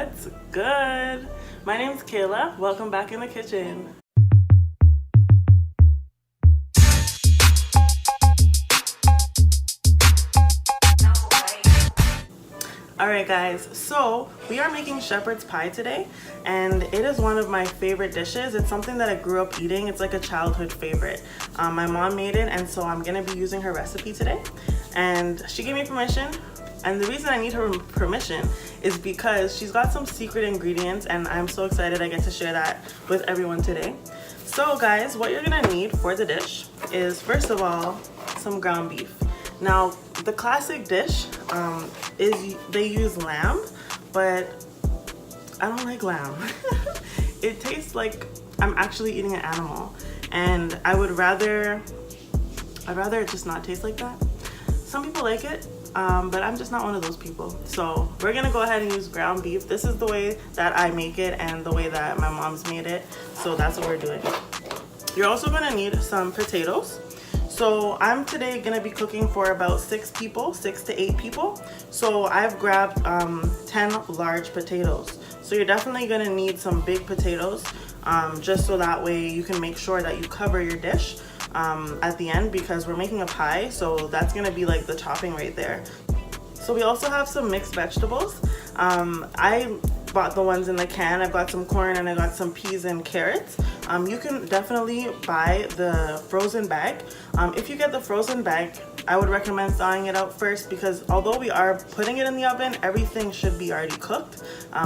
What's good? My name's Kayla. Welcome back in the kitchen. Alright guys, so we are making shepherd's pie today, and it is one of my favorite dishes. It's something that I grew up eating. It's like a childhood favorite. My mom made it, and so I'm gonna be using her recipe today, and she gave me permission. And the reason I need her permission is because she's got some secret ingredients, and I'm so excited I get to share that with everyone today. So guys, what you're gonna need for the dish is, first of all, some ground beef. Now, the classic dish is they use lamb, but I don't like lamb. It tastes like I'm actually eating an animal, and I'd rather it just not taste like that. Some people like it, but I'm just not one of those people. So we're gonna go ahead and use ground beef. This is the way that I make it and the way that my mom's made it. So that's what we're doing. You're also gonna need some potatoes. So I'm today gonna be cooking for about 6 to 8 people. So I've grabbed 10 large potatoes. So you're definitely gonna need some big potatoes, just so that way you can make sure that you cover your dish at the end, because we're making a pie, so that's gonna be like the topping right there. So we also have some mixed vegetables. I bought the ones in the can. I've got some corn and I got some peas and carrots. You can definitely buy the frozen bag. If you get the frozen bag, I would recommend thawing it out first, because although we are putting it in the oven, everything should be already cooked.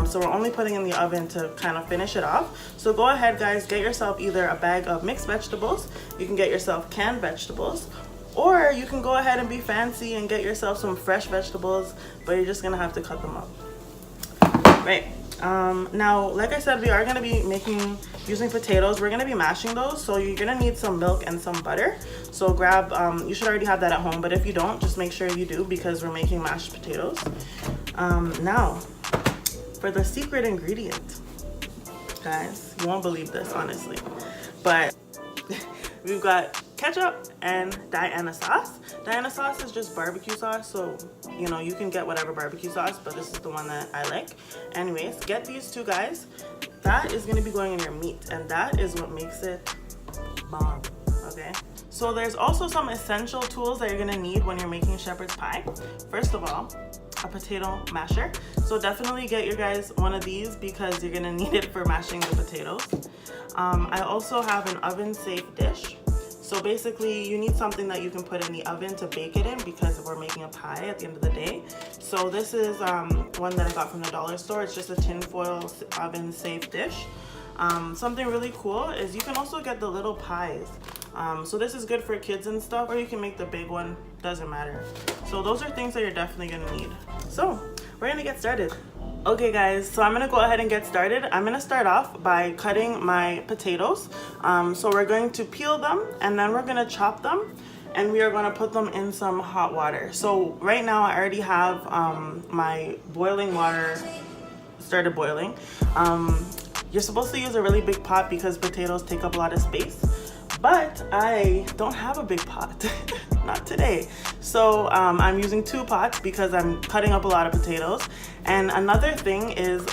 So we're only putting it in the oven to kind of finish it off. So go ahead guys, get yourself either a bag of mixed vegetables, you can get yourself canned vegetables, or you can go ahead and be fancy and get yourself some fresh vegetables, but you're just gonna have to cut them up. Right. Now, like I said, we are gonna be using potatoes. We're gonna be mashing those, so you're gonna need some milk and some butter. So grab, you should already have that at home, but if you don't, just make sure you do, because we're making mashed potatoes. Now, for the secret ingredient, guys, you won't believe this, honestly, but we've got ketchup and Diana sauce. Diana sauce is just barbecue sauce, so you know, you can get whatever barbecue sauce, but this is the one that I like. Anyways, get these two guys. That is gonna be going in your meat, and that is what makes it bomb, okay? So there's also some essential tools that you're gonna need when you're making shepherd's pie. First of all, a potato masher. So definitely get your guys one of these, because you're gonna need it for mashing the potatoes. I also have an oven safe dish. So basically you need something that you can put in the oven to bake it in, because we're making a pie at the end of the day. So this is one that I got from the dollar store. It's just a tinfoil oven safe dish. Something really cool is you can also get the little pies. So this is good for kids and stuff, or you can make the big one, doesn't matter. So those are things that you're definitely gonna need. So we're gonna get started. Okay guys, so I'm gonna go ahead and get started. I'm gonna start off by cutting my potatoes. So we're going to peel them, and then we're gonna chop them, and we are gonna put them in some hot water. So right now I already have my boiling water started boiling. You're supposed to use a really big pot because potatoes take up a lot of space, but I don't have a big pot. Not today. So I'm using 2 pots because I'm cutting up a lot of potatoes. And another thing is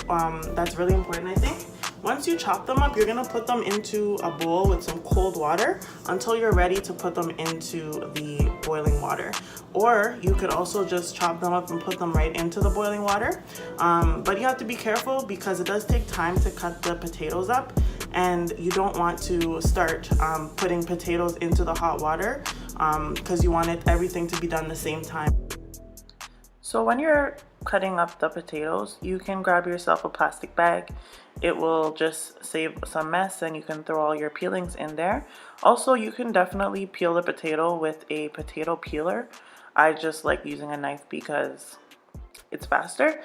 that's really important, I think. Once you chop them up, you're gonna put them into a bowl with some cold water until you're ready to put them into the boiling water. Or you could also just chop them up and put them right into the boiling water. But you have to be careful, because it does take time to cut the potatoes up, and you don't want to start putting potatoes into the hot water, because you want everything to be done the same time. So when you're cutting up the potatoes, you can grab yourself a plastic bag. It will just save some mess, and you can throw all your peelings in there. Also, you can definitely peel the potato with a potato peeler. I just like using a knife because it's faster.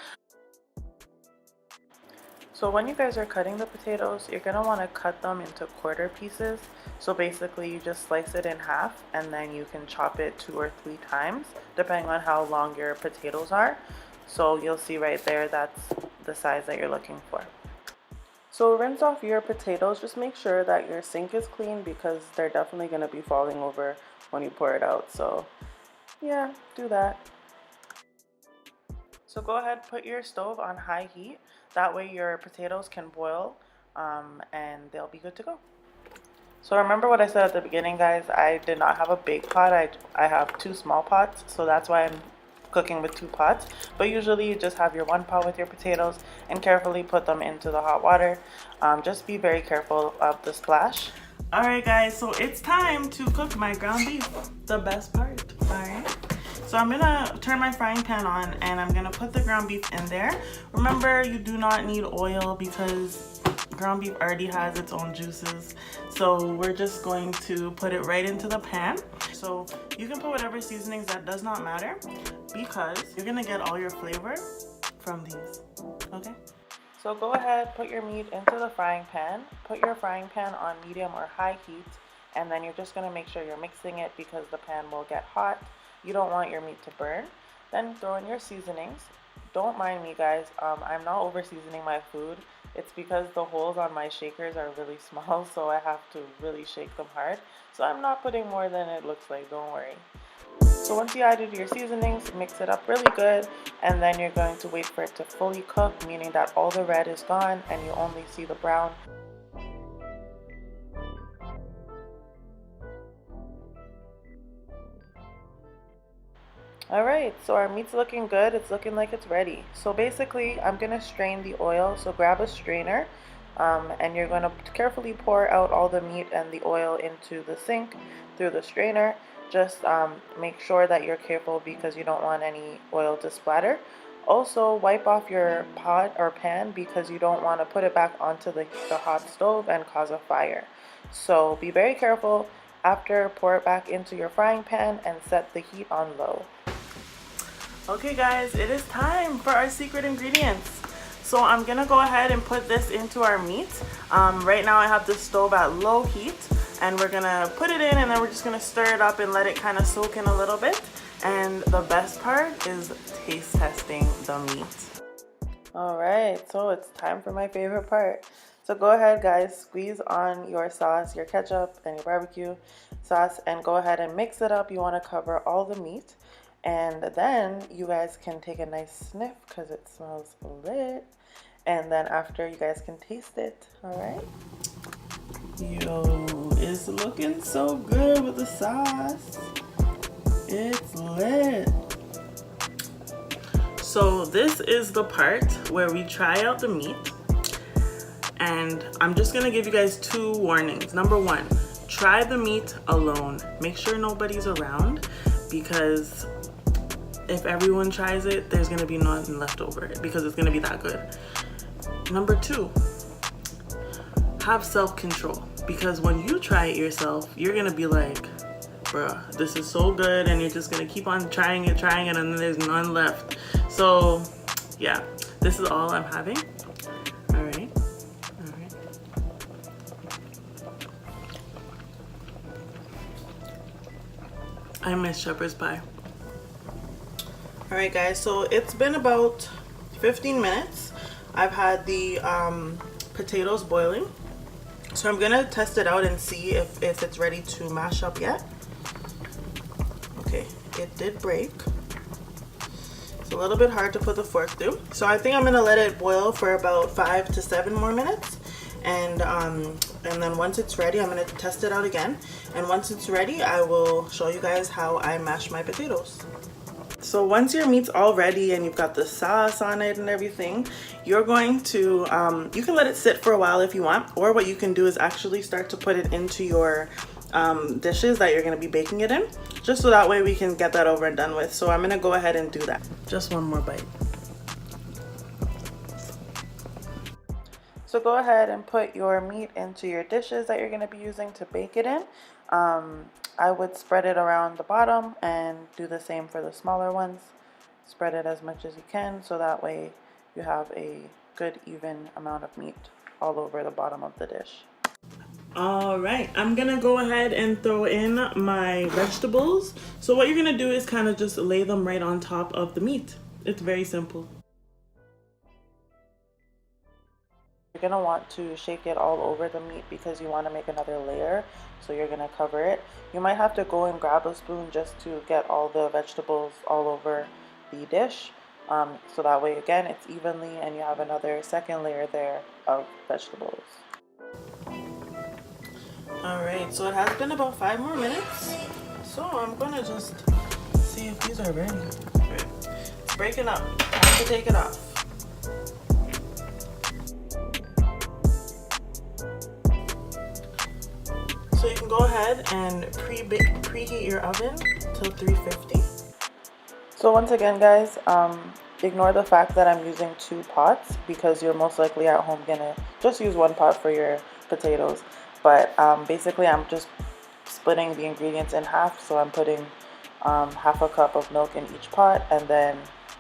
So when you guys are cutting the potatoes, you're gonna want to cut them into quarter pieces. So basically you just slice it in half, and then you can chop it 2 or 3 times depending on how long your potatoes are. So you'll see right there, that's the size that you're looking for. So rinse off your potatoes. Just make sure that your sink is clean, because they're definitely going to be falling over when you pour it out. So yeah, do that. So go ahead, put your stove on high heat. That way your potatoes can boil and they'll be good to go. So remember what I said at the beginning, guys, I did not have a big pot. I have 2 small pots, so that's why I'm cooking with 2 pots. But usually you just have your 1 pot with your potatoes and carefully put them into the hot water. Just be very careful of the splash. Alright guys, so it's time to cook my ground beef, the best part. Alright, so I'm gonna turn my frying pan on and I'm gonna put the ground beef in there. Remember, you do not need oil because ground beef already has its own juices. So we're just going to put it right into the pan. So you can put whatever seasonings, that does not matter because you're gonna get all your flavor from these, okay? So go ahead, put your meat into the frying pan. Put your frying pan on medium or high heat, and then you're just gonna make sure you're mixing it because the pan will get hot. You don't want your meat to burn. Then throw in your seasonings. Don't mind me, guys, I'm not over seasoning my food. It's because the holes on my shakers are really small, so I have to really shake them hard. So I'm not putting more than it looks like, don't worry. So once you added your seasonings, mix it up really good, and then you're going to wait for it to fully cook, meaning that all the red is gone and you only see the brown. Alright, so our meat's looking good. It's looking like it's ready. So basically, I'm going to strain the oil. So grab a strainer, and you're going to carefully pour out all the meat and the oil into the sink through the strainer. Just make sure that you're careful because you don't want any oil to splatter. Also, wipe off your pot or pan because you don't want to put it back onto the hot stove and cause a fire. So be very careful. After, pour it back into your frying pan and set the heat on low. Okay guys, it is time for our secret ingredients. So I'm gonna go ahead and put this into our meat. Right now I have the stove at low heat and we're gonna put it in and then we're just gonna stir it up and let it kind of soak in a little bit. And the best part is taste testing the meat. Alright, so it's time for my favorite part. So go ahead guys, squeeze on your sauce, your ketchup and your barbecue sauce, and go ahead and mix it up. You wanna cover all the meat. And then you guys can take a nice sniff because it smells lit. And then after, you guys can taste it. All right. Yo, it's looking so good with the sauce. It's lit. So this is the part where we try out the meat. And I'm just gonna give you guys 2 warnings. Number 1, try the meat alone. Make sure nobody's around because if everyone tries it, there's gonna be nothing left over because it's gonna be that good. Number 2, have self-control because when you try it yourself, you're gonna be like, bruh, this is so good, and you're just gonna keep on trying it, and then there's none left. So yeah, this is all I'm having. All right. I miss shepherd's pie. Alright guys, so it's been about 15 minutes. I've had the potatoes boiling. So I'm gonna test it out and see if it's ready to mash up yet. Okay, it did break. It's a little bit hard to put the fork through. So I think I'm gonna let it boil for about 5 to 7 more minutes. And then once it's ready, I'm gonna test it out again. And once it's ready, I will show you guys how I mash my potatoes. So once your meat's all ready and you've got the sauce on it and everything, you're going to, you can let it sit for a while if you want, or what you can do is actually start to put it into your dishes that you're going to be baking it in, just so that way we can get that over and done with. So I'm going to go ahead and do that. Just one more bite. So go ahead and put your meat into your dishes that you're going to be using to bake it in. I would spread it around the bottom and do the same for the smaller ones. Spread it as much as you can so that way you have a good even amount of meat all over the bottom of the dish. All right, I'm gonna go ahead and throw in my vegetables. So what you're gonna do is kind of just lay them right on top of the meat. It's very simple. You're gonna want to shake it all over the meat because you want to make another layer. So you're gonna cover it. You might have to go and grab a spoon just to get all the vegetables all over the dish. So that way again it's evenly and you have another second layer there of vegetables. Alright, so it has been about 5 more minutes. So I'm gonna just see if these are ready. Right. It's breaking up. Time to take it off. So you can go ahead and preheat your oven till 350. So once again guys, ignore the fact that I'm using 2 pots because you're most likely at home gonna just use 1 pot for your potatoes. But basically I'm just splitting the ingredients in half. So I'm putting half a cup of milk in each pot and then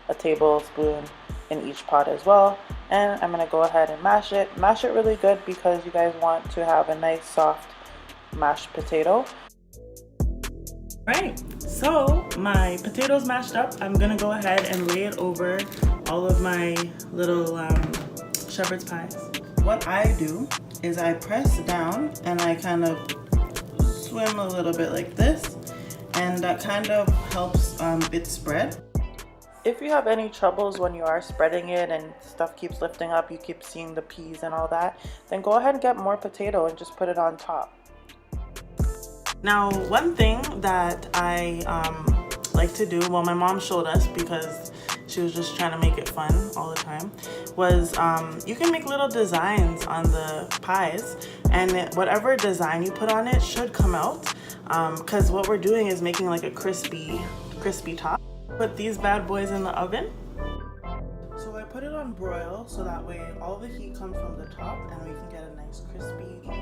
a tablespoon in each pot as well. And I'm gonna go ahead and mash it really good because you guys want to have a nice soft mashed potato. Right, so my potatoes mashed up. I'm gonna go ahead and lay it over all of my little shepherd's pies. What I do is I press down and I kind of swim a little bit like this, and that kind of helps it spread. If you have any troubles when you are spreading it and stuff keeps lifting up, you keep seeing the peas and all that, then go ahead and get more potato and just put it on top. Now, one thing that I like to do, well, my mom showed us because she was just trying to make it fun all the time, was you can make little designs on the pies, and whatever design you put on it should come out, because what we're doing is making like a crispy top. Put these bad boys in the oven. So I put it on broil so that way all the heat comes from the top and we can get a nice crispy look.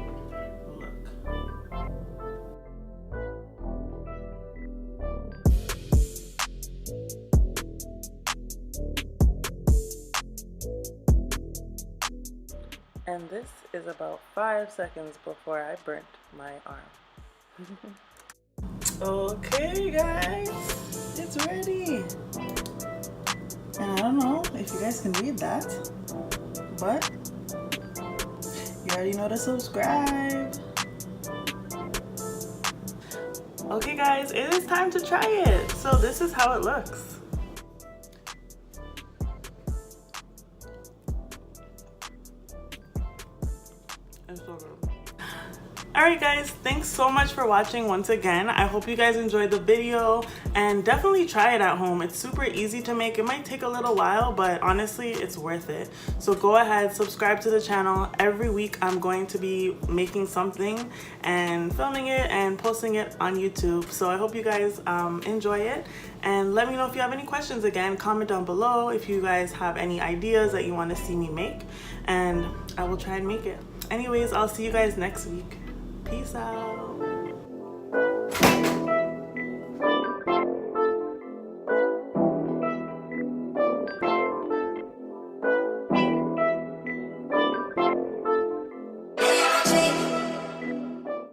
And this is about 5 seconds before I burnt my arm. Okay guys, it's ready. And I don't know if you guys can read that, but you already know to subscribe. Okay guys, it is time to try it. So this is how it looks. It's so good. Alright guys, thanks so much for watching once again. I hope you guys enjoyed the video and definitely try it at home. It's super easy to make. It might take a little while, but honestly, it's worth it. So go ahead, subscribe to the channel. Every week I'm going to be making something and filming it and posting it on YouTube. So I hope you guys enjoy it. And let me know if you have any questions. Again, comment down below if you guys have any ideas that you want to see me make, and I will try and make it. Anyways, I'll see you guys next week. Peace out.